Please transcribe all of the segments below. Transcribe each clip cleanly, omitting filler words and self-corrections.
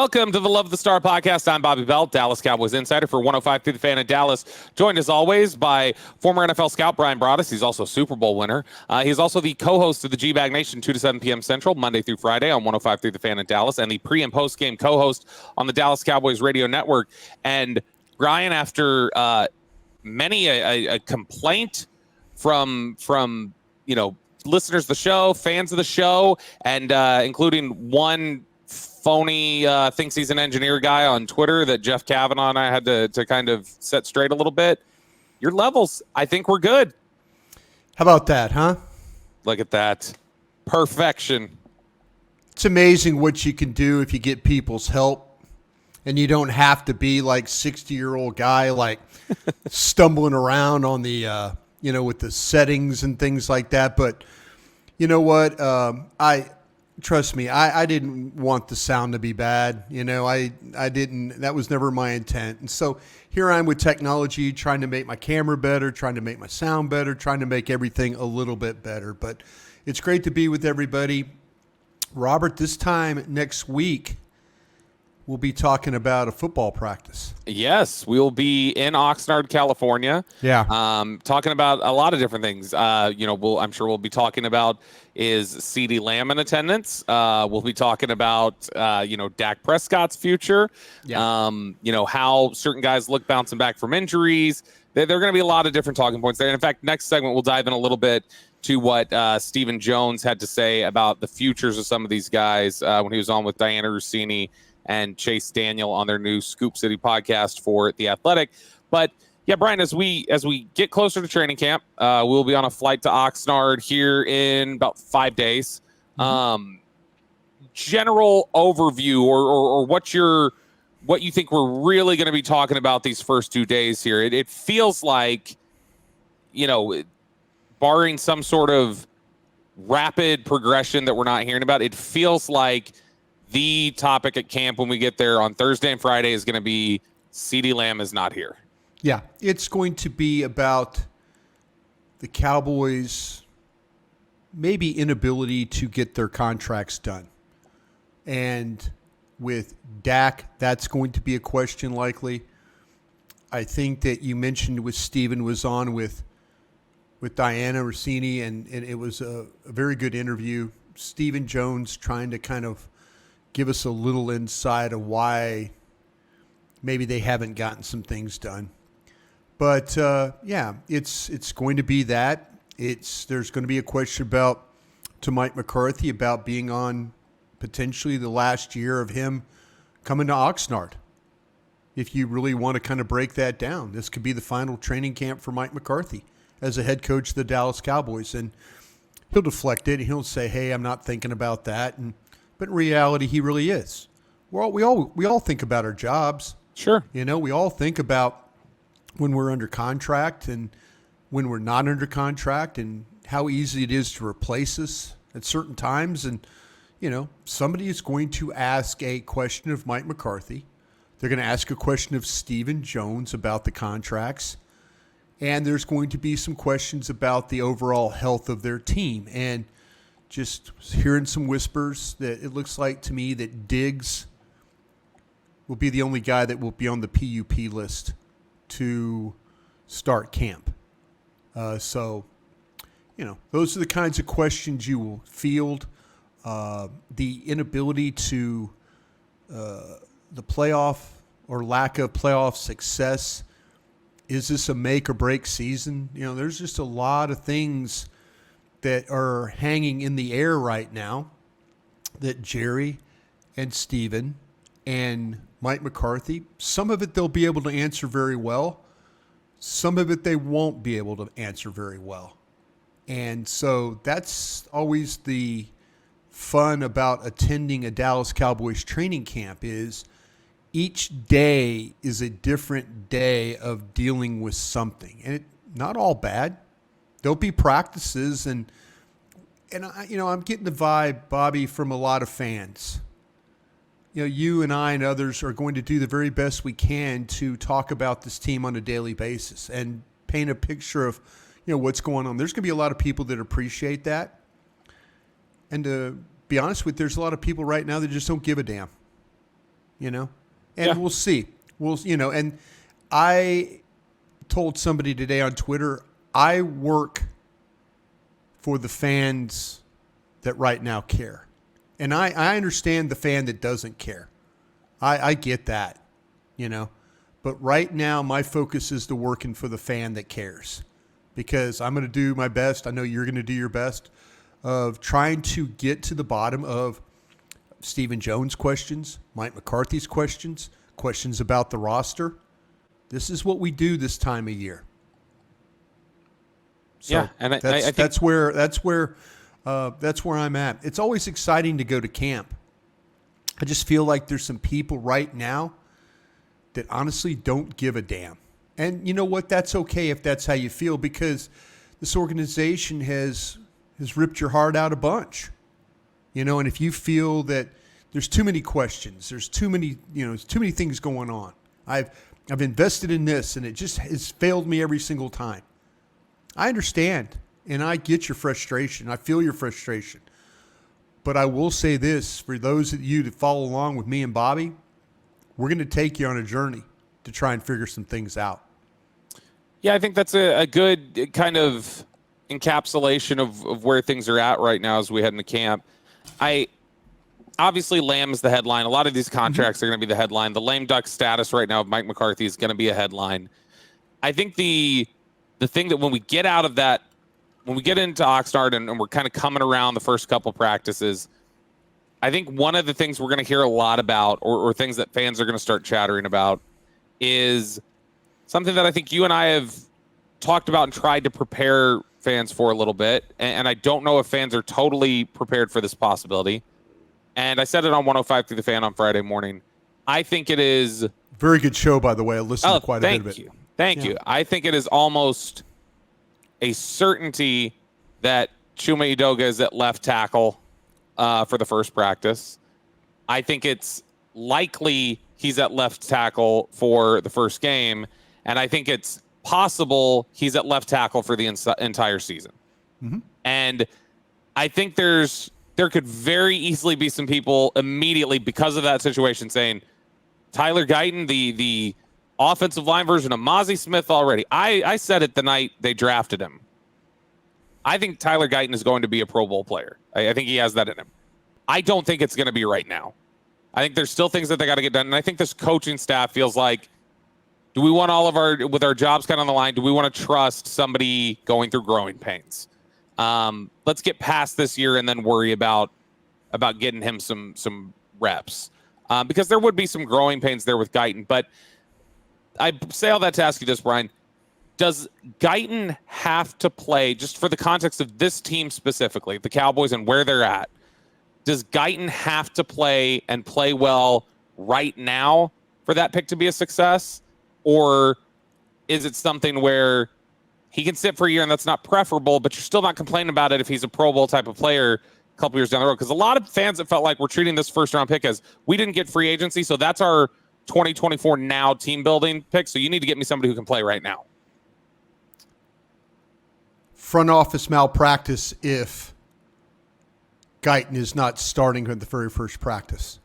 Welcome to the Love the Star podcast. I'm Bobby Belt, Dallas Cowboys insider for 105 through the Fan in Dallas. Joined as always by former NFL scout Brian Broaddus. He's also a Super Bowl winner. He's also the co-host of the G-Bag Nation, 2 to 7 p.m. Central, Monday through Friday on 105 through the Fan in Dallas, and the pre- and post-game co-host on the Dallas Cowboys radio network. And Brian, after many a complaint from listeners of the show, fans of the show, and including one phony thinks he's an engineer guy on Twitter that Jeff Kavanaugh and I had to kind of set straight a little bit. Your levels, I think we're good. How about that, huh? Look at that. Perfection. It's amazing what you can do if you get people's help, and you don't have to be like 60-year-old guy like stumbling around on the with the settings and things like that. But you know what? Trust me, I didn't want the sound to be bad. I didn't. That was never my intent. And so here I am with technology, trying to make my camera better, trying to make my sound better, trying to make everything a little bit better. But it's great to be with everybody. Robert, this time next week, we'll be talking about a football practice. Yes, we'll be in Oxnard, California. Yeah. Talking about a lot of different things. I'm sure we'll be talking about is CeeDee Lamb in attendance. We'll be talking about, Dak Prescott's future. Yeah. How certain guys look bouncing back from injuries. There are going to be a lot of different talking points there. And in fact, next segment, we'll dive in a little bit to what Stephen Jones had to say about the futures of some of these guys when he was on with Diana Rossini and Chase Daniel on their new Scoop City podcast for The Athletic. But yeah, Brian, as we get closer to training camp, we'll be on a flight to Oxnard here in about 5 days. Mm-hmm. General overview or what you think we're really going to be talking about these first 2 days here. It feels like, barring some sort of rapid progression that we're not hearing about, it feels like the topic at camp when we get there on Thursday and Friday is going to be CeeDee Lamb is not here. Yeah, it's going to be about the Cowboys' maybe inability to get their contracts done. And with Dak, that's going to be a question likely. I think that you mentioned with Steven was on with Diana Rossini, and it was a very good interview. Stephen Jones trying to kind of give us a little insight of why maybe they haven't gotten some things done. But, it's going to be that. There's going to be a question to Mike McCarthy about being on potentially the last year of him coming to Oxnard. If you really want to kind of break that down, this could be the final training camp for Mike McCarthy as a head coach of the Dallas Cowboys. And he'll deflect it. He'll say, hey, I'm not thinking about that. But in reality, he really is. We all think about our jobs. Sure. We all think about when we're under contract and when we're not under contract and how easy it is to replace us at certain times. And, somebody is going to ask a question of Mike McCarthy. They're going to ask a question of Stephen Jones about the contracts. And there's going to be some questions about the overall health of their team. And just hearing some whispers that it looks like to me that Diggs will be the only guy that will be on the PUP list to start camp. Those are the kinds of questions you will field. The inability to the playoff or lack of playoff success. Is this a make or break season? There's just a lot of things that are hanging in the air right now that Jerry and Steven and Mike McCarthy, some of it they'll be able to answer very well. Some of it they won't be able to answer very well. And so that's always the fun about attending a Dallas Cowboys training camp is each day is a different day of dealing with something. And not all bad. There'll be practices and I'm getting the vibe, Bobby, from a lot of fans. You and I and others are going to do the very best we can to talk about this team on a daily basis and paint a picture of, what's going on. There's going to be a lot of people that appreciate that. And to be honest with you, there's a lot of people right now that just don't give a damn. And Yeah. we'll see. And I told somebody today on Twitter, I work for the fans that right now care. And I understand the fan that doesn't care. I get that, But right now, my focus is to working for the fan that cares. Because I'm going to do my best. I know you're going to do your best of trying to get to the bottom of Stephen Jones' questions, Mike McCarthy's questions about the roster. This is what we do this time of year. So Yeah, and I think that's where I'm at. It's always exciting to go to camp. I just feel like there's some people right now that honestly don't give a damn. And you know what? That's okay if that's how you feel, because this organization has ripped your heart out a bunch. And if you feel that there's too many questions, there's too many things going on. I've invested in this and it just has failed me every single time. I understand and I get your frustration. I feel your frustration. But I will say this, for those of you that follow along with me and Bobby, we're going to take you on a journey to try and figure some things out. Yeah, I think that's a good kind of encapsulation of where things are at right now as we head into camp. Obviously, Lamb is the headline. A lot of these contracts are going to be the headline. The lame duck status right now of Mike McCarthy is going to be a headline. I think the thing that when we get out of that, when we get into Oxnard and we're kind of coming around the first couple practices, I think one of the things we're going to hear a lot about, or things that fans are going to start chattering about, is something that I think you and I have talked about and tried to prepare fans for a little bit. And I don't know if fans are totally prepared for this possibility. And I said it on 105 through the Fan on Friday morning. I think it is... Very good show, by the way. I listened to quite a bit of it. Thank you. I think it is almost a certainty that Chuma Edoga is at left tackle for the first practice. I think it's likely he's at left tackle for the first game. And I think it's possible he's at left tackle for the entire season. Mm-hmm. And I think there could very easily be some people immediately, because of that situation, saying Tyler Guyton, the offensive line version of Mozzie Smith already. I said it the night they drafted him. I think Tyler Guyton is going to be a Pro Bowl player. I think he has that in him. I don't think it's going to be right now. I think there's still things that they got to get done. And I think this coaching staff feels like, do we want with our jobs kind of on the line, do we want to trust somebody going through growing pains? Let's get past this year and then worry about getting him some reps. Because there would be some growing pains there with Guyton. But I say all that to ask you this, Brian. Does Guyton have to play, just for the context of this team specifically, the Cowboys and where they're at, does Guyton have to play and play well right now for that pick to be a success? Or is it something where he can sit for a year and that's not preferable, but you're still not complaining about it if he's a Pro Bowl type of player a couple years down the road? Because a lot of fans have felt like we're treating this first-round pick as we didn't get free agency, so that's our 2024 now team building pick, so you need to get me somebody who can play right now. Front office malpractice if Guyton is not starting at the very first practice.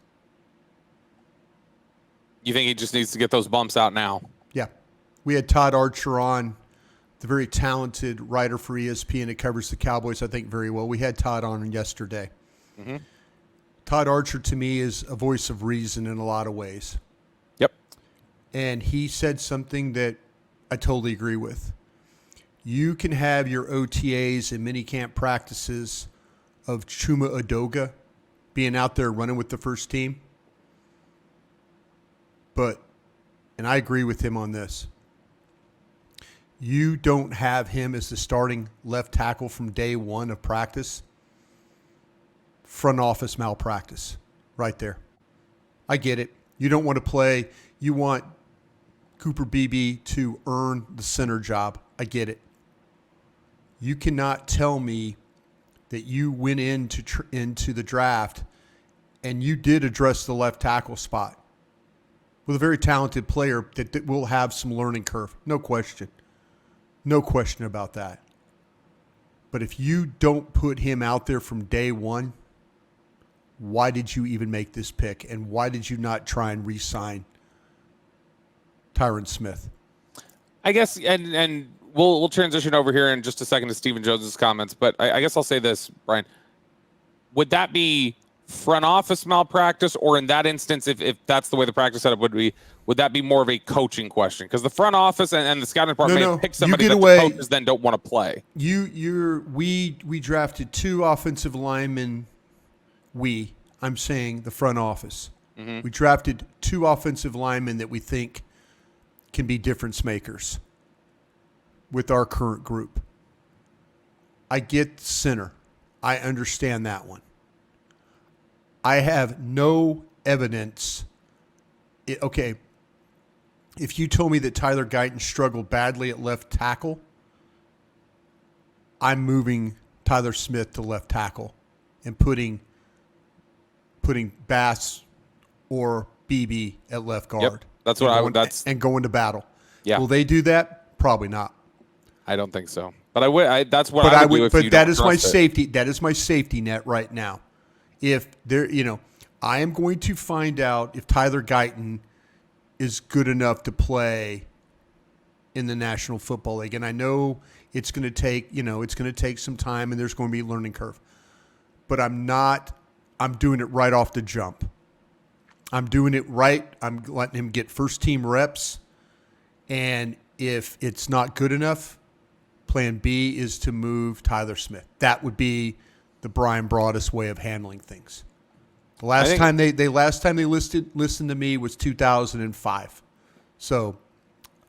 You think he just needs to get those bumps out now? Yeah. We had Todd Archer on, the very talented writer for ESPN that covers the Cowboys, I think, very well. We had Todd on yesterday. Mm-hmm. Todd Archer, to me, is a voice of reason in a lot of ways. Yep. And he said something that I totally agree with. You can have your OTAs and minicamp practices of Chuma Edoga being out there running with the first team. But, and I agree with him on this, you don't have him as the starting left tackle from day one of practice. Front office malpractice right there. I get it. You don't want to play. You want Cooper Beebe to earn the center job. I get it. You cannot tell me that you went into the draft and you did address the left tackle spot with a very talented player that will have some learning curve. No question. No question about that. But if you don't put him out there from day one, why did you even make this pick? And why did you not try and re-sign Tyron Smith? I guess, and we'll transition over here in just a second to Stephen Jones's comments, but I guess I'll say this, Brian. Would that be front office malpractice, or in that instance, if that's the way the practice setup would be, would that be more of a coaching question? Because the front office and the scouting department may pick somebody that the coaches then don't want to play. We drafted 2 offensive linemen. I'm saying the front office. Mm-hmm. We drafted 2 offensive linemen that we think can be difference makers with our current group. I get center. I understand that one. I have no evidence. Okay, if you told me that Tyler Guyton struggled badly at left tackle, I'm moving Tyler Smith to left tackle and putting Bass or BB at left guard. Yep, that's what I would. And going to battle. Yeah. Will they do that? Probably not. I don't think so. But I would. That's what I would do. But that is my safety. That is my safety net right now. If there, I am going to find out if Tyler Guyton is good enough to play in the National Football League, and I know it's going to take some time, and there's going to be a learning curve. But I'm doing it right off the jump. I'm doing it right. I'm letting him get first team reps, and if it's not good enough, plan B is to move Tyler Smith. That would be the Brian Broaddus way of handling things. The last time they listened to me was 2005. So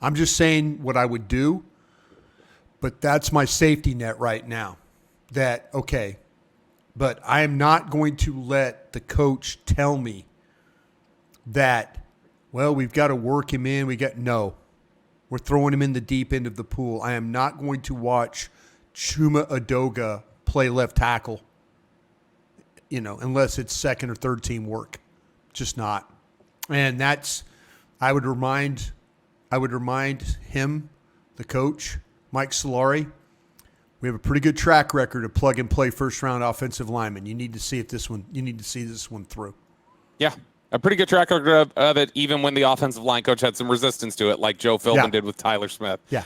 I'm just saying what I would do, but that's my safety net right now. But I am not going to let the coach tell me that, well, we've got to work him in. We're throwing him in the deep end of the pool. I am not going to watch Chuma Adoga play left tackle, unless it's second or third team work. Just not. And I would remind him, the coach, Mike Solari, we have a pretty good track record of plug and play first round offensive linemen. You need to see this one through. Yeah. A pretty good track record of it, even when the offensive line coach had some resistance to it, like Joe Philbin did with Tyler Smith. Yeah.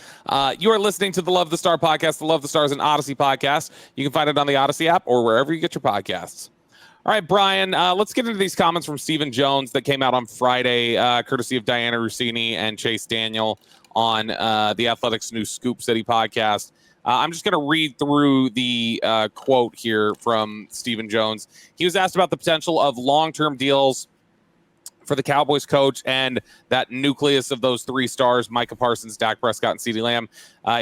You are listening to the Love the Star podcast, the Love the Stars and Odyssey podcast. You can find it on the Odyssey app or wherever you get your podcasts. All right, Brian, let's get into these comments from Stephen Jones that came out on Friday, courtesy of Diana Rossini and Chase Daniel on the Athletics' new Scoop City podcast. I'm just going to read through the quote here from Stephen Jones. He was asked about the potential of long-term deals for the Cowboys coach and that nucleus of those 3 stars, Micah Parsons, Dak Prescott, and CeeDee Lamb.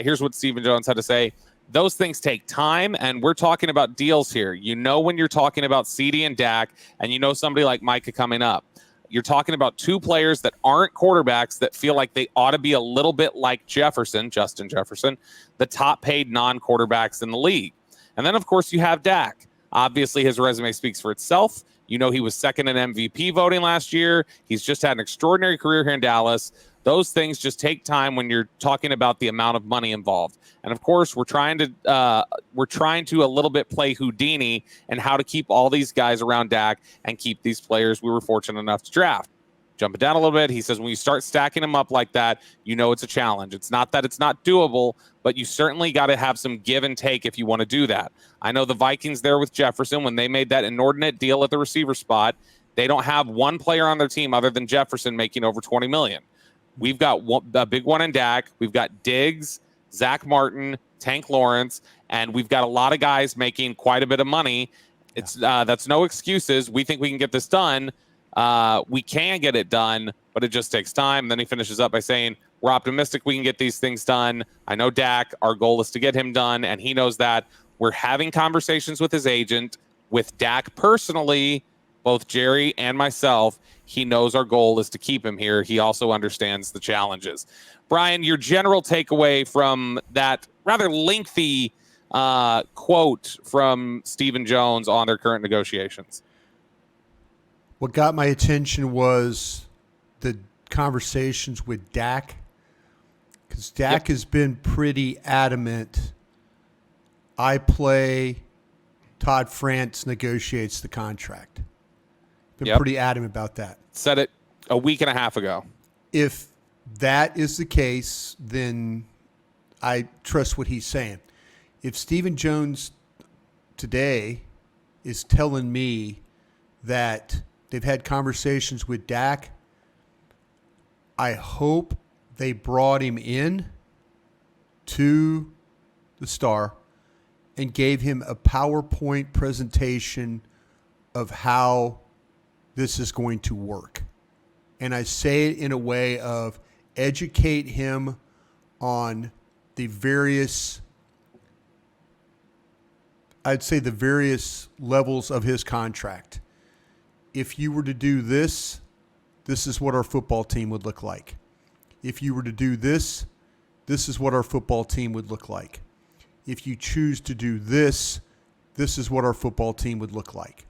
Here's what Stephen Jones had to say. Those things take time, and we're talking about deals here. When you're talking about CeeDee and Dak, and somebody like Micah coming up, you're talking about 2 players that aren't quarterbacks that feel like they ought to be a little bit like Justin Jefferson, the top-paid non-quarterbacks in the league. And then, of course, you have Dak. Obviously, his resume speaks for itself. He was second in MVP voting last year. He's just had an extraordinary career here in Dallas. Those things just take time when you're talking about the amount of money involved. And of course, we're trying to a little bit play Houdini and how to keep all these guys around Dak and keep these players we were fortunate enough to draft. Jumping down a little bit, he says, when you start stacking them up like that, it's a challenge. It's not that it's not doable, but you certainly got to have some give and take if you want to do that. I know the Vikings there with Jefferson, when they made that inordinate deal at the receiver spot, they don't have one player on their team other than Jefferson making over $20 million. We've got a big one in Dak. We've got Diggs, Zach Martin, Tank Lawrence, and we've got a lot of guys making quite a bit of money. It's that's no excuses. We think we can get this done. We can get it done, but it just takes time. And then he finishes up by saying, we're optimistic we can get these things done. I know Dak, our goal is to get him done, and he knows that. We're having conversations with his agent, with Dak personally, both Jerry and myself. He knows our goal is to keep him here. He also understands the challenges. Brian, your general takeaway from that rather lengthy quote from Stephen Jones on their current negotiations. What got my attention was the conversations with Dak, because Dak has been pretty adamant. I play, Todd France negotiates the contract. Been pretty adamant about that. Said it a week and a half ago. If that is the case, then I trust what he's saying. If Stephen Jones today is telling me that they've had conversations with Dak, I hope they brought him in to the Star and gave him a PowerPoint presentation of how this is going to work. And I say it in a way of educate him on the various, I'd say the various levels of his contract. If you were to do this, this is what our football team would look like. If you were to do this, this is what our football team would look like. If you choose to do this, this is what our football team would look like.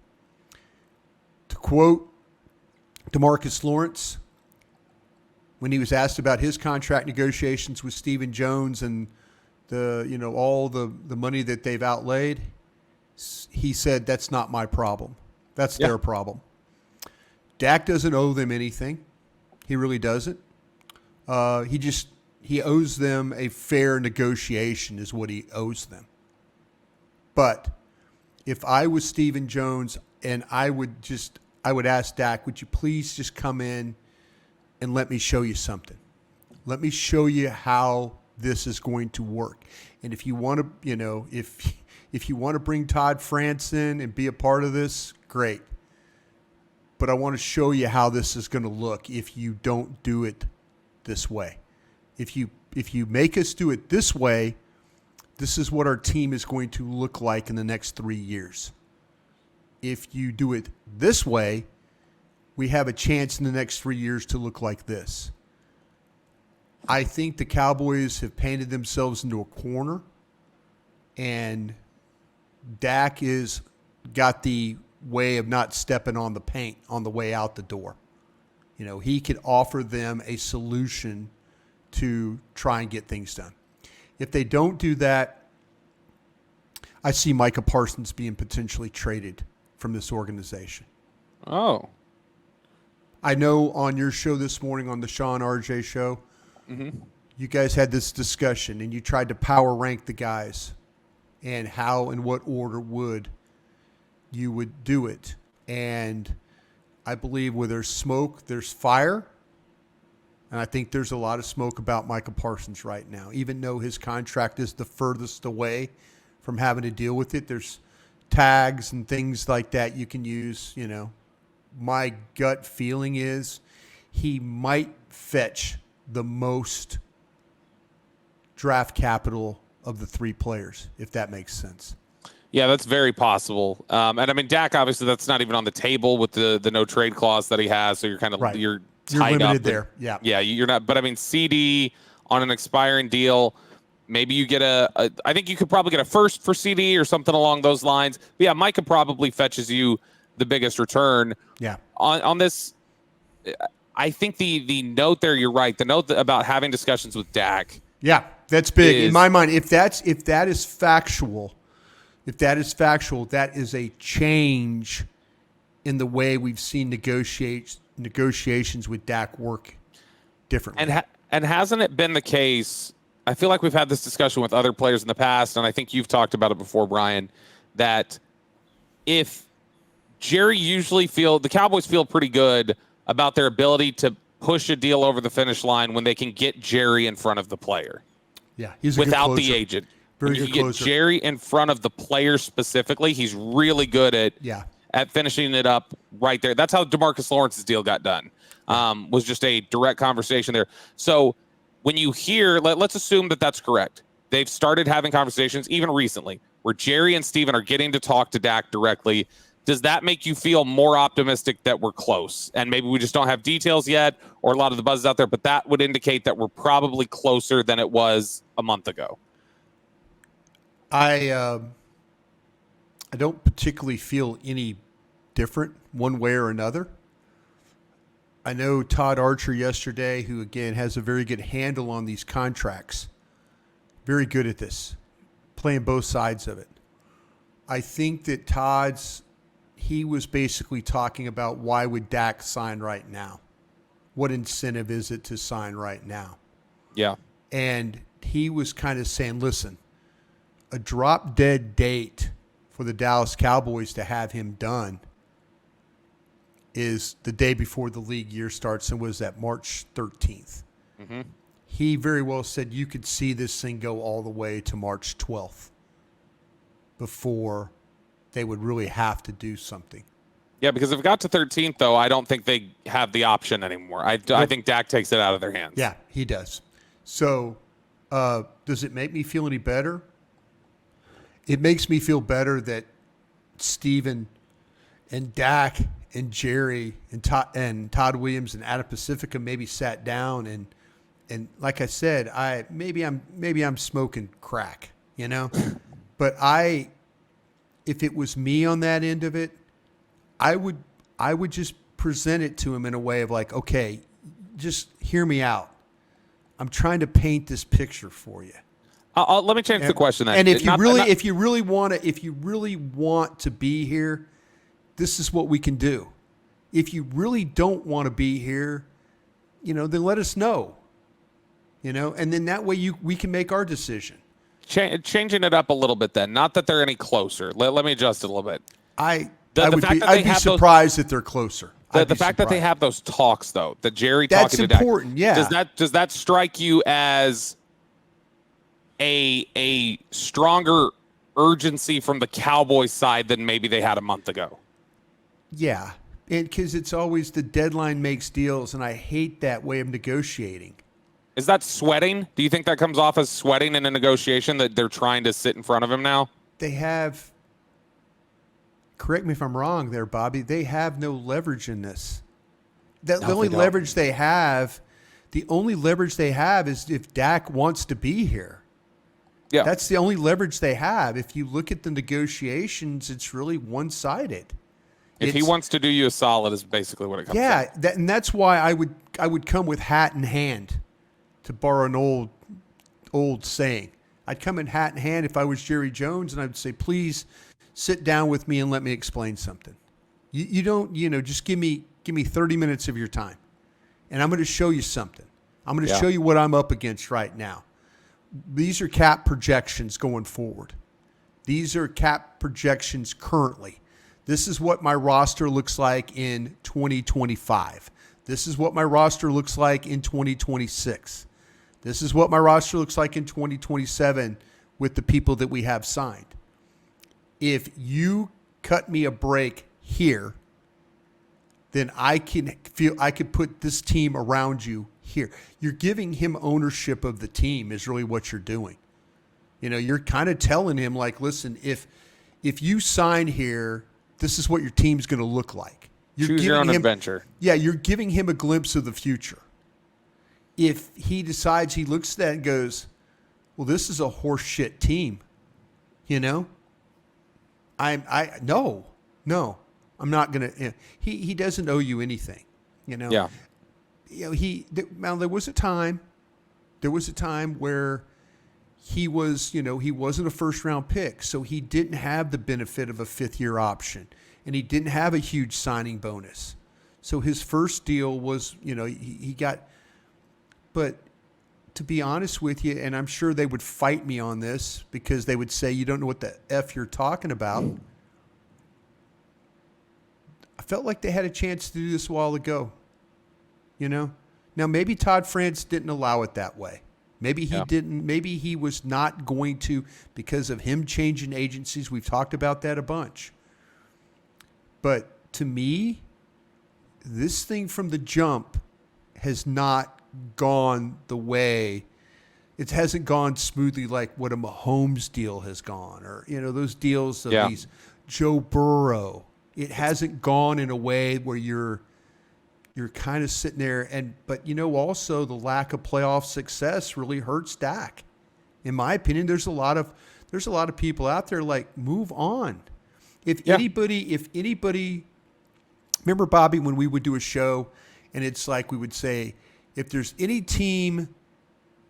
To quote DeMarcus Lawrence, when he was asked about his contract negotiations with Stephen Jones and all the money that they've outlaid, he said, "That's not my problem. That's their problem." Dak doesn't owe them anything. He really doesn't. He owes them a fair negotiation is what he owes them. But if I was Stephen Jones and I would ask Dak, would you please just come in and let me show you something? Let me show you how this is going to work. And if you want to, if you want to bring Todd France in and be a part of this, great. But I want to show you how this is going to look if you don't do it this way. If you make us do it this way, this is what our team is going to look like in the next 3 years. If you do it this way, we have a chance in the next 3 years to look like this. I think the Cowboys have painted themselves into a corner, and Dak is got the way of not stepping on the paint on the way out the door. He could offer them a solution to try and get things done. If they don't do that, I see Micah Parsons being potentially traded from this organization. Oh. I know on your show this morning, on the Sean RJ show, you guys had this discussion and you tried to power rank the guys and how and what order you would do it. And I believe where there's smoke, there's fire. And I think there's a lot of smoke about Micah Parsons right now. Even though his contract is the furthest away from having to deal with it, there's tags and things like that you can use. My gut feeling is he might fetch the most draft capital of the three players, if that makes sense. Yeah, that's very possible. And I mean, Dak, obviously, that's not even on the table with the no trade clause that he has. So you're kind of right. You're limited up there. Yeah. Yeah, you're not. But I mean, CD on an expiring deal, maybe you get I think you could probably get a first for CD or something along those lines. But yeah, Micah probably fetches you the biggest return. Yeah. On this, I think the note there, you're right. The note about having discussions with Dak. Yeah, that's big in my mind. If that is factual, that is a change in the way we've seen negotiations with Dak work differently. And hasn't it been the case? I feel like we've had this discussion with other players in the past, and I think you've talked about it before, Brian, that if the Cowboys feel pretty good about their ability to push a deal over the finish line when they can get Jerry in front of the player. Yeah, he's a without good closer. The agent. Very when you good get closer. Jerry in front of the player specifically, he's really good at finishing it up right there. That's how DeMarcus Lawrence's deal got done. Was just a direct conversation there. So when you hear, let's assume that that's correct. They've started having conversations even recently where Jerry and Steven are getting to talk to Dak directly. Does that make you feel more optimistic that we're close? And maybe we just don't have details yet, or a lot of the buzz is out there, but that would indicate that we're probably closer than it was a month ago. I don't particularly feel any different one way or another. I know Todd Archer yesterday, who again has a very good handle on these contracts, very good at this, playing both sides of it. I think that Todd's he was basically talking about why would Dak sign right now? What incentive is it to sign right now? Yeah. And he was kind of saying, listen, a drop dead date for the Dallas Cowboys to have him done is the day before the league year starts, and was that March 13th. Mm-hmm. He very well said you could see this thing go all the way to March 12th before they would really have to do something. Yeah, because if it got to 13th, though, I don't think they have the option anymore. I think Dak takes it out of their hands. Yeah, he does. So does it make me feel any better? It makes me feel better that Steven and Dak and Jerry and Todd Williams and Adam Pacifica maybe sat down and like I said, maybe I'm smoking crack, you know? But if it was me on that end of it, I would just present it to him in a way of like, okay, just hear me out. I'm trying to paint this picture for you. Let me change the question then. And if you really want to be here, this is what we can do. If you really don't want to be here, then let us know. And then that way we can make our decision. Changing it up a little bit then. Not that they're any closer. Let me adjust it a little bit. I'd be surprised that they're closer. The fact that they have those talks, though, that Jerry talking to Dak. That's important, yeah. Does that strike you as a stronger urgency from the Cowboys side than maybe they had a month ago? Yeah, because it's always the deadline makes deals, and I hate that way of negotiating. Is that sweating? Do you think that comes off as sweating in a negotiation that they're trying to sit in front of him now? They have, correct me if I'm wrong there, Bobby, they have no leverage in this. The only leverage they have is if Dak wants to be here. Yeah. That's the only leverage they have. If you look at the negotiations, it's really one-sided. If he wants to do you a solid is basically what it comes to. Yeah, and that's why I would come with hat in hand, to borrow an old saying. I'd come in hat in hand if I was Jerry Jones, and I'd say, please sit down with me and let me explain something. You don't, just give me 30 minutes of your time, and I'm going to show you something. I'm going to show you what I'm up against right now. These are cap projections going forward. These are cap projections currently. This is what my roster looks like in 2025. This is what my roster looks like in 2026. This is what my roster looks like in 2027 with the people that we have signed. If you cut me a break here, then I could put this team around you here. You're giving him ownership of the team is really what you're doing. You're kind of telling him, like, listen, if you sign here, this is what your team's going to look like. Choose your own adventure. Yeah, you're giving him a glimpse of the future. If he decides, he looks at that and goes, well, this is a horse shit team, no, I'm not going to. He doesn't owe you anything, Yeah. Now there was a time where he was, he wasn't a first round pick, so he didn't have the benefit of a 5th-year option, and he didn't have a huge signing bonus. So his first deal was, he got. But to be honest with you, and I'm sure they would fight me on this because they would say you don't know what the F you're talking about. I felt like they had a chance to do this a while ago. Now maybe Todd France didn't allow it that way. Maybe he didn't. Maybe he was not going to because of him changing agencies. We've talked about that a bunch. But to me, this thing from the jump has not gone the way. It hasn't gone smoothly like what a Mahomes deal has gone, or those deals of these Joe Burrow. It hasn't gone in a way where you're kind of sitting there, but also the lack of playoff success really hurts Dak. In my opinion, there's a lot of people out there like, move on. If anybody, remember, Bobby, when we would do a show and it's like we would say, if there's any team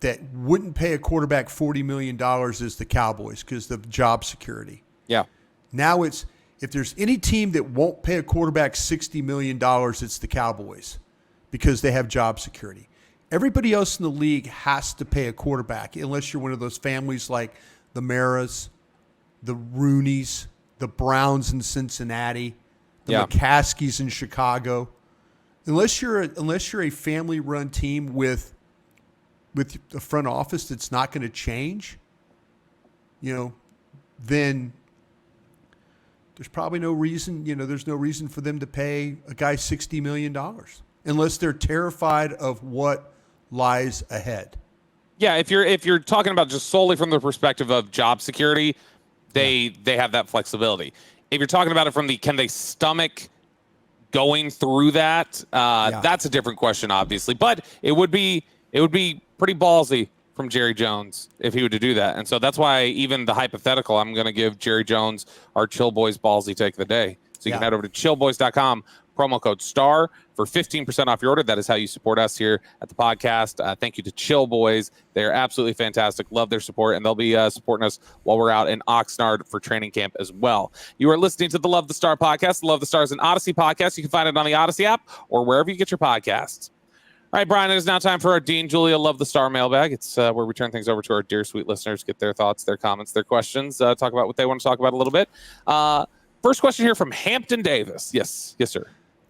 that wouldn't pay a quarterback $40 million is the Cowboys because of job security. Yeah. Now it's if there's any team that won't pay a quarterback $60 million, it's the Cowboys because they have job security. Everybody else in the league has to pay a quarterback unless you're one of those families like the Maras, the Rooneys, the Browns in Cincinnati, the McCaskies in Chicago. Unless you're a family-run team with a front office that's not going to change, then there's probably no reason, there's no reason for them to pay a guy $60 million unless they're terrified of what lies ahead. Yeah, if you're talking about just solely from the perspective of job security, they have that flexibility. If you're talking about it from can they stomach going through that, that's a different question, obviously. But it would be pretty ballsy from Jerry Jones if he were to do that. And so that's why even the hypothetical, I'm going to give Jerry Jones our Chill Boys ballsy take of the day. So you can head over to chillboys.com, promo code STAR for 15% off your order. That is how you support us here at the podcast. Thank you to Chill Boys. They're absolutely fantastic. Love their support, and they'll be supporting us while we're out in Oxnard for training camp as well. You are listening to the Love the Star podcast. The Love the Star is an Odyssey podcast. You can find it on the Odyssey app or wherever you get your podcasts. All right, Brian, it is now time for our Dean Julia Love the Star mailbag. It's where we turn things over to our dear, sweet listeners, get their thoughts, their comments, their questions, talk about what they want to talk about a little bit. First question here from Hampton Davis. Yes, sir.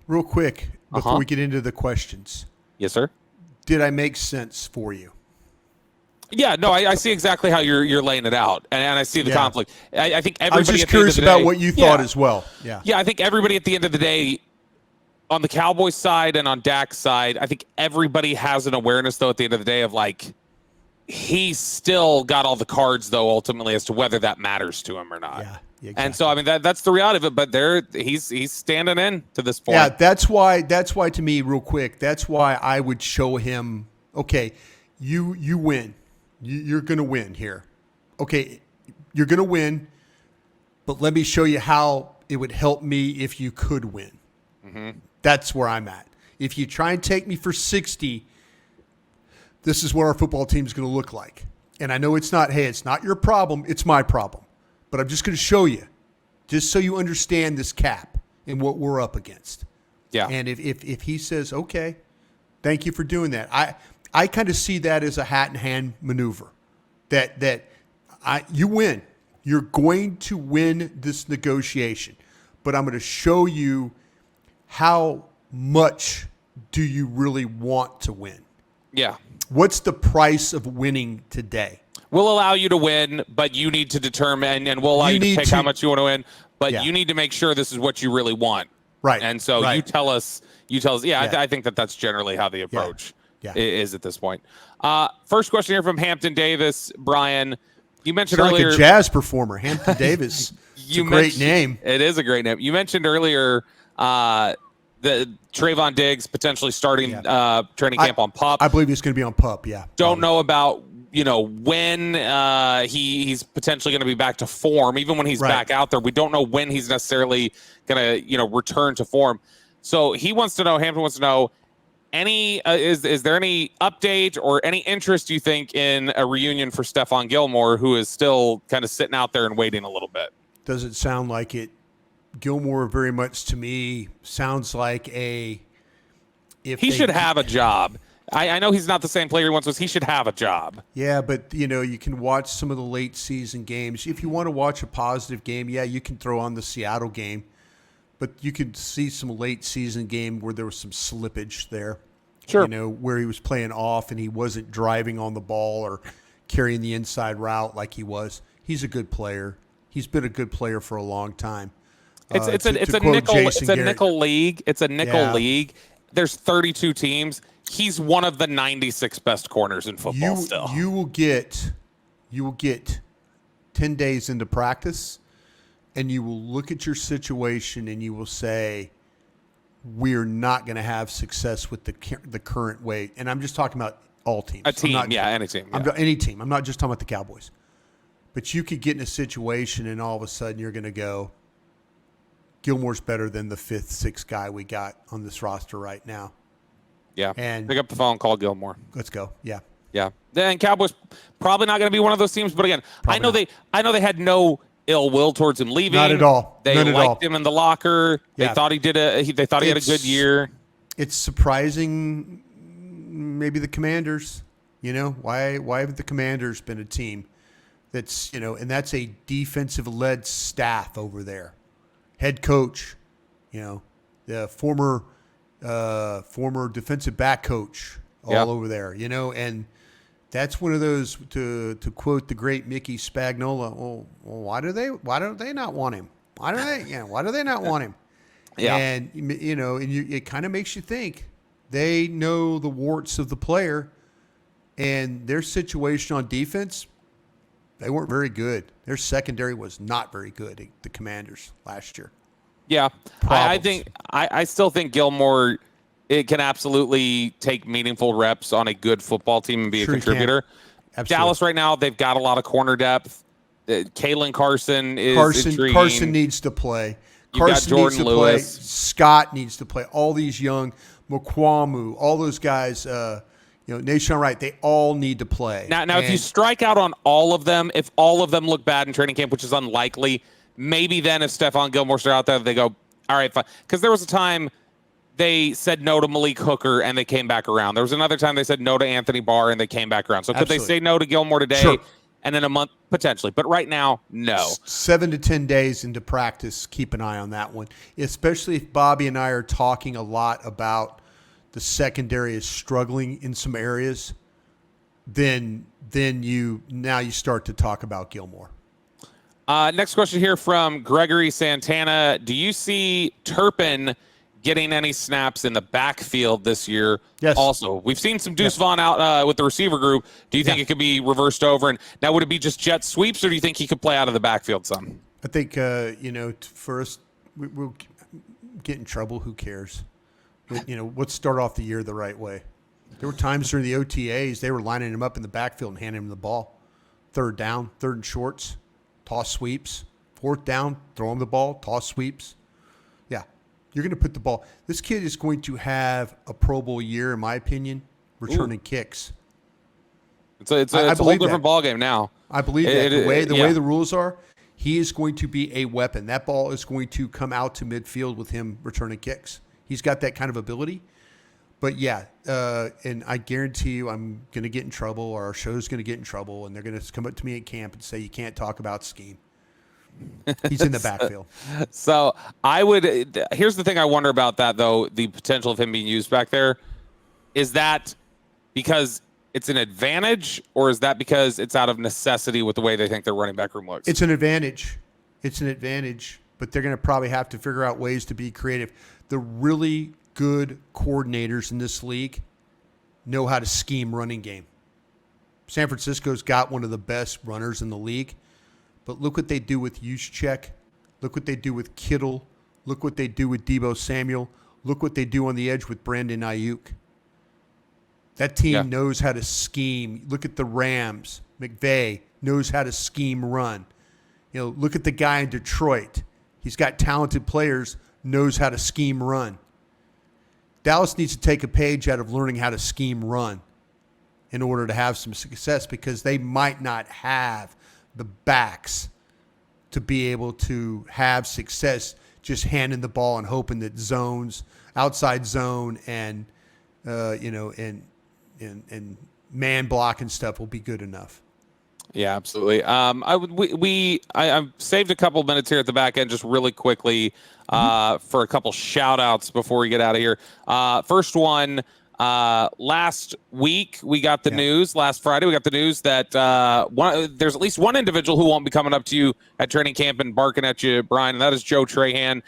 Real quick, before we get into the questions. Yes, sir. Did I make sense for you? Yeah, no, I see exactly how you're laying it out, and I see the conflict. I think everybody. I was just curious about what you thought as well. Yeah, I think everybody at the end of the day, on the Cowboys side and on Dak's side, I think everybody has an awareness, though, at the end of the day of he's still got all the cards, though, ultimately, as to whether that matters to him or not. Yeah, exactly. And so, I mean, that's the reality of it. But he's standing in to this point. Yeah, that's why to me, real quick, that's why I would show him. Okay, you win. You're going to win here. Okay, you're going to win, but let me show you how it would help me if you could win. Mm-hmm. That's where I'm at. If you try and take me for 60, this is what our football team is going to look like. And I know it's not your problem, it's my problem. But I'm just going to show you, just so you understand this cap and what we're up against. Yeah. And if he says, okay, thank you for doing that. I kind of see that as a hat in hand maneuver. You win. You're going to win this negotiation. But I'm going to show you how much do you really want to win? Yeah. What's the price of winning today? We'll allow you to win, but you need to determine, and we'll allow you to pick how much you want to win, but you need to make sure this is what you really want. Right. And so you tell us. I think that's generally how the approach is at this point. First question here from Hampton Davis. Brian, you mentioned earlier. Like a jazz performer, Hampton Davis. It's a great name. It is a great name. You mentioned earlier the Trayvon Diggs potentially starting training camp on PUP. I believe he's going to be on PUP, yeah. Don't know about when he's potentially going to be back to form. Even when he's back out there, we don't know when he's necessarily going to return to form. So Hampton wants to know, is there any update or any interest, you think, in a reunion for Stephon Gilmore, who is still kind of sitting out there and waiting a little bit? Does it sound like it? Gilmore very much to me sounds like he should have a job. I know he's not the same player he once was. He should have a job. Yeah, but you can watch some of the late season games. If you want to watch a positive game, you can throw on the Seattle game, but you could see some late season game where there was some slippage there. Sure. Where he was playing off and he wasn't driving on the ball or carrying the inside route like he was. He's a good player. He's been a good player for a long time. It's a nickel league. It's a nickel league. There's 32 teams. He's one of the 96 best corners in football still. You will get 10 days into practice and you will look at your situation and you will say, we're not going to have success with the current way. And I'm just talking about all teams. Any team. Yeah. Any team. I'm not just talking about the Cowboys. But you could get in a situation and all of a sudden you're going to go, Gilmore's better than the 5th, 6th guy we got on this roster right now. Yeah. And pick up the phone, call Gilmore. Let's go. Yeah. Yeah. Then Cowboys probably not going to be one of those teams. But again, I know they had no ill will towards him leaving. Not at all. They None at liked all. him in the locker. Yeah. They thought he had a good year. It's surprising, maybe the Commanders. Why have the Commanders been a team that's, and that's a defensive-led staff over there. Head coach, the former defensive back coach all over there, and that's one of those, to quote the great Mickey Spagnola, well, why don't they not want him? Why do they not want him? Yeah. And, it kind of makes you think. They know the warts of the player, and their situation on defense, they weren't very good. Their secondary was not very good, the Commanders last year. Yeah. I still think Gilmore, it can absolutely take meaningful reps on a good football team and be a contributor. Dallas right now, they've got a lot of corner depth. Kalen Carson is intriguing. Carson needs to play. Carson needs to play. Scott needs to play. All these young Mukwamu, all those guys, Nation Wright, they all need to play. Now, if you strike out on all of them, if all of them look bad in training camp, which is unlikely, maybe then if Stephon Gilmore's out there, they go, all right, fine. Because there was a time they said no to Malik Hooker and they came back around. There was another time they said no to Anthony Barr and they came back around. So could they say no to Gilmore today? Sure. And in a month, potentially. But right now, no. 7 to 10 days into practice, keep an eye on that one. Especially if Bobby and I are talking a lot about the secondary is struggling in some areas, then you start to talk about Gilmore. Next question here from Gregory Santana. Do you see Turpin getting any snaps in the backfield this year? Yes. Also, we've seen some Deuce Vaughn out with the receiver group. Do you think it could be reversed over? And now, would it be just jet sweeps, or do you think he could play out of the backfield some? I think, for us, we'll get in trouble. Who cares? Let's start off the year the right way. There were times during the OTAs, they were lining him up in the backfield and handing him the ball. Third down, third and shorts, toss sweeps. Fourth down, throw him the ball, toss sweeps. Yeah. You're going to put the ball. This kid is going to have a Pro Bowl year, in my opinion, returning kicks. It's a whole different ballgame now. I believe that. The way the rules are, he is going to be a weapon. That ball is going to come out to midfield with him returning kicks. He's got that kind of ability. But, and I guarantee you I'm going to get in trouble, or our show's going to get in trouble, and they're going to come up to me at camp and say, you can't talk about scheme. He's in the backfield. So here's the thing I wonder about that, though, the potential of him being used back there. Is that because it's an advantage, or is that because it's out of necessity with the way they think their running back room looks? It's an advantage. But they're going to probably have to figure out ways to be creative. The really good coordinators in this league know how to scheme running game. San Francisco's got one of the best runners in the league. But look what they do with Juszczyk. Look what they do with Kittle. Look what they do with Deebo Samuel. Look what they do on the edge with Brandon Ayuk. That team knows how to scheme. Look at the Rams. McVay knows how to scheme run. Look at the guy in Detroit. He's got talented players, knows how to scheme run. Dallas needs to take a page out of learning how to scheme run in order to have some success, because they might not have the backs to be able to have success just handing the ball and hoping that outside zone and man block and stuff will be good enough. Yeah, absolutely. I've saved a couple minutes here at the back end just really quickly for a couple shout outs before we get out of here. First one, last week we got the news, last Friday we got the news that there's at least one individual who won't be coming up to you at training camp and barking at you, Brian, and that is Joe Trahan,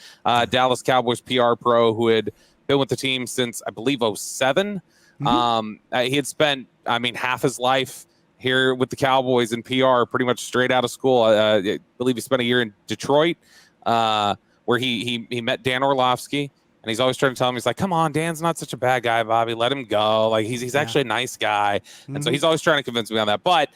Dallas Cowboys PR pro, who had been with the team since, I believe, 2007. He had spent, half his life here with the Cowboys in PR, pretty much straight out of school. I believe he spent a year in Detroit, where he met Dan Orlovsky, and he's always trying to tell him, he's like, come on, Dan's not such a bad guy, Bobby, let him go. Like, he's actually a nice guy. And so he's always trying to convince me on that. But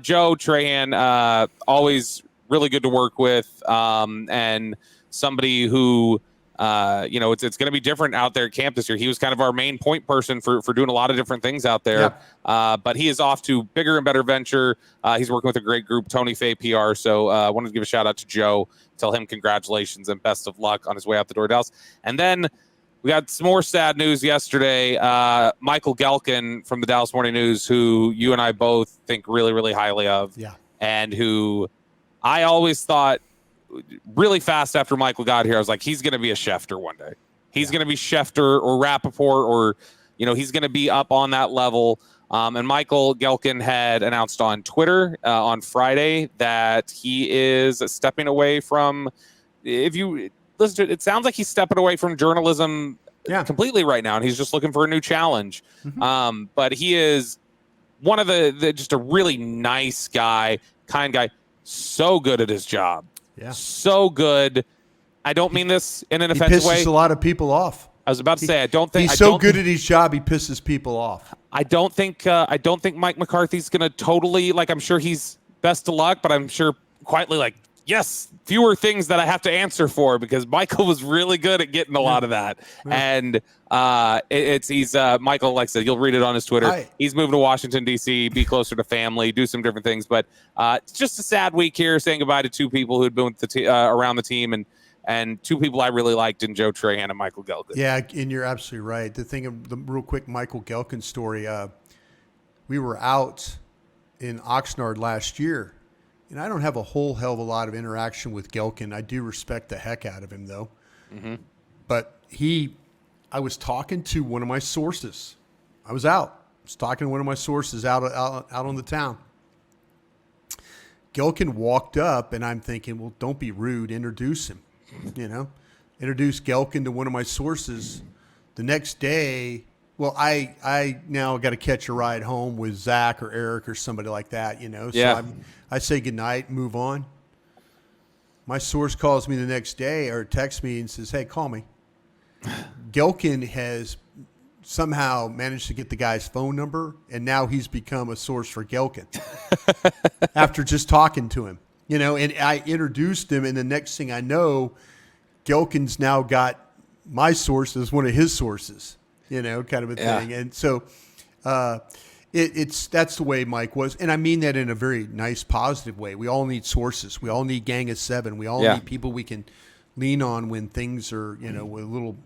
Joe Trahan, always really good to work with, and somebody who it's going to be different out there at camp this year. He was kind of our main point person for doing a lot of different things out there. Yeah. But he is off to bigger and better venture. He's working with a great group, Tony Fay PR. So I wanted to give a shout out to Joe, tell him congratulations and best of luck on his way out the door, Dallas. And then we got some more sad news yesterday. Michael Gelkin from the Dallas Morning News, who you and I both think really, really highly of. Yeah. And who I always thought really fast after Michael got here, I was like, he's going to be a Schefter one day. He's going to be Schefter or Rappaport, or, he's going to be up on that level. And Michael Gelkin had announced on Twitter on Friday that he is stepping away from, if you listen to it, it sounds like he's stepping away from journalism completely right now, and he's just looking for a new challenge. Mm-hmm. But he is one of the just a really nice guy, kind guy, so good at his job. Yeah. So good. I don't mean this in an offensive way. He pisses a lot of people off. I was about to say, I don't think he's so good at his job, he pisses people off. I don't think Mike McCarthy's going to totally, I'm sure he's best of luck, but I'm sure quietly yes, fewer things that I have to answer for, because Michael was really good at getting a lot of that. Yeah. And he's Michael, like I said, you'll read it on his Twitter. He's moving to Washington, D.C., be closer to family, do some different things. But it's just a sad week here, saying goodbye to two people who'd been with around the team, and two people I really liked in Joe Trahan and Michael Gelkin. Yeah, and you're absolutely right. The thing, the real quick Michael Gelkin story, we were out in Oxnard last year, and I don't have a whole hell of a lot of interaction with Gelkin. I do respect the heck out of him, though. Mm-hmm. But I was talking to one of my sources. I was talking to one of my sources out on the town. Gelkin walked up, and I'm thinking, well, don't be rude. Introduce him. Introduce Gelkin to one of my sources. The next day, well, I now got to catch a ride home with Zach or Eric or somebody like that, So I say goodnight, move on. My source calls me the next day or texts me and says, hey, call me. Gelkin has somehow managed to get the guy's phone number, and now he's become a source for Gelkin after just talking to him. And I introduced him, and the next thing I know, Gelkin's now got my source as one of his sources, kind of a thing. And so that's the way Mike was. And I mean that in a very nice, positive way. We all need sources. We all need Gang of Seven. We all need people we can lean on when things are, with a little,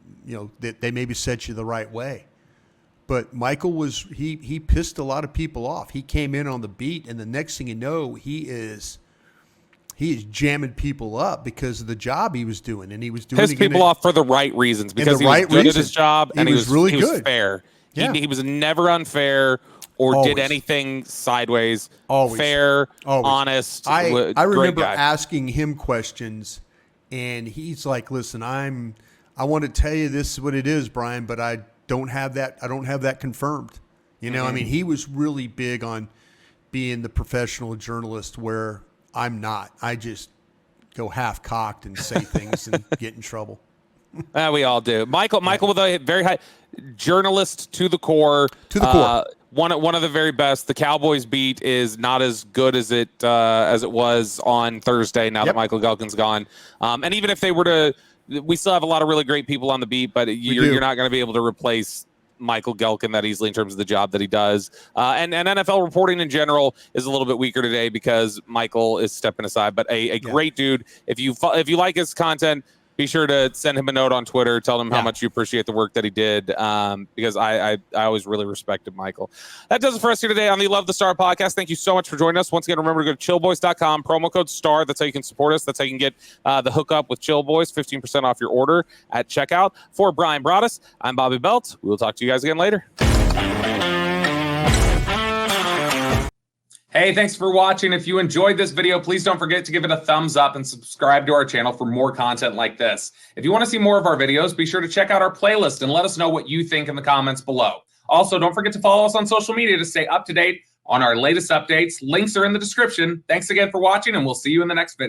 that they maybe set you the right way. But Michael he pissed a lot of people off. He came in on the beat, and the next thing you know, he is jamming people up because of the job he was doing, and he was doing pissed people off for the right reasons, because he was good at his job, and he was really good. He was fair. Yeah. He was never unfair or did anything sideways. Always fair, honest. I remember asking him questions, and he's like, "Listen, I want to tell you this is what it is, Brian, but I don't have that confirmed." Mm-hmm. I mean, he was really big on being the professional journalist, where I'm not. I just go half-cocked and say things and get in trouble. We all do. Michael with a very high journalist to the core. One of the very best. The Cowboys beat is not as good as it was on Thursday now that Michael Gelkin's gone. And even if they were to, we still have a lot of really great people on the beat, but you're not going to be able to replace Michael Gelkin that easily in terms of the job that he does. And NFL reporting in general is a little bit weaker today because Michael is stepping aside, but a great dude. If you like his content, be sure to send him a note on Twitter. Tell him how much you appreciate the work that he did, because I always really respected Michael. That does it for us here today on the Love the Star podcast. Thank you so much for joining us. Once again, remember to go to chillboys.com, promo code STAR. That's how you can support us. That's how you can get the hookup with Chill Boys, 15% off your order at checkout. For Brian Broaddus, I'm Bobby Belt. We will talk to you guys again later. Hey, thanks for watching. If you enjoyed this video, please don't forget to give it a thumbs up and subscribe to our channel for more content like this. If you want to see more of our videos, be sure to check out our playlist and let us know what you think in the comments below. Also, don't forget to follow us on social media to stay up to date on our latest updates. Links are in the description. Thanks again for watching, and we'll see you in the next video.